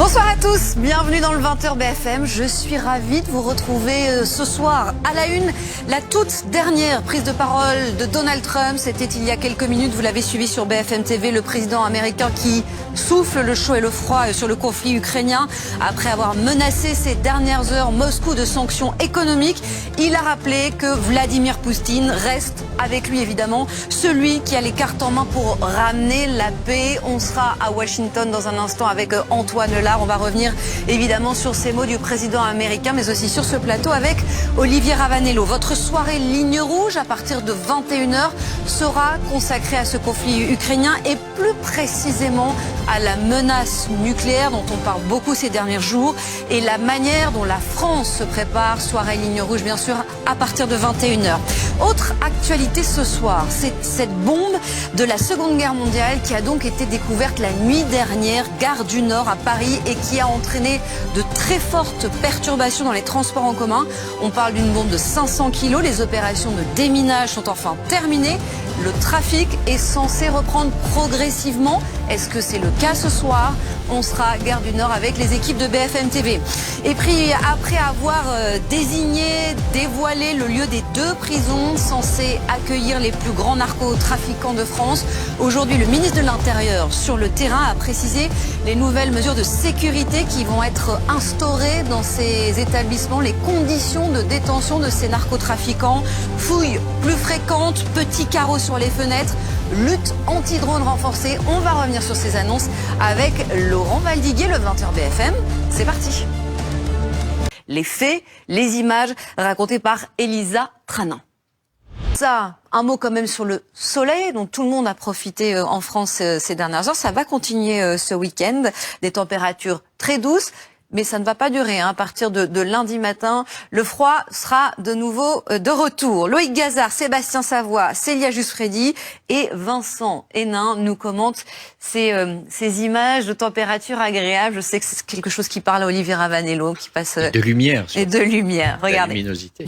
Bonsoir à tous, bienvenue dans le 20h BFM. Je suis ravie de vous retrouver ce soir à la une. La toute dernière prise de parole de Donald Trump, c'était il y a quelques minutes, vous l'avez suivi sur BFM TV, le président américain qui souffle le chaud et le froid sur le conflit ukrainien. Après avoir menacé ces dernières heures Moscou de sanctions économiques, il a rappelé que Vladimir Poutine reste avec lui évidemment celui qui a les cartes en main pour ramener la paix. On sera à Washington dans un instant avec Antoine Lard. On va revenir évidemment sur ces mots du président américain, mais aussi sur ce plateau avec Olivier Ravanello. Votre soirée Ligne Rouge à partir de 21h sera consacrée à ce conflit ukrainien et plus précisément à la menace nucléaire dont on parle beaucoup ces derniers jours et la manière dont la France se prépare. Soirée Ligne Rouge bien sûr à partir de 21h. Autre actualité ce soir, c'est cette bombe de la Seconde Guerre mondiale qui a donc été découverte la nuit dernière, gare du Nord à Paris, et qui a entraîné de très fortes perturbations dans les transports en commun. On parle d'une bombe de 500 kilos. Les opérations de déminage sont enfin terminées. Le trafic est censé reprendre progressivement. Est-ce que c'est le cas ce soir? On sera à Gare du Nord avec les équipes de BFM TV. Et puis, après avoir dévoilé le lieu des 2 prisons censées accueillir les plus grands narcotrafiquants de France, aujourd'hui, le ministre de l'Intérieur sur le terrain a précisé les nouvelles mesures de sécurité qui vont être instaurées dans ces établissements, les conditions de détention de ces narcotrafiquants, fouilles plus fréquentes, petits carreaux sur les fenêtres, lutte anti-drone renforcée. On va revenir sur ces annonces avec Laurent Valdiguier, le 20h BFM. C'est parti. Les faits, les images racontées par Elisa Tranin. Ça, un mot quand même sur le soleil dont tout le monde a profité en France ces dernières heures. Ça va continuer ce week-end. Des températures très douces. Mais ça ne va pas durer. À partir de lundi matin, le froid sera de nouveau de retour. Loïc Gazard, Sébastien Savoie, Célia Jusfredi et Vincent Hénin nous commentent ces images de température agréable. Je sais que c'est quelque chose qui parle à Olivier Ravanello, qui passe... De lumière. Et de lumière. Regardez. La luminosité.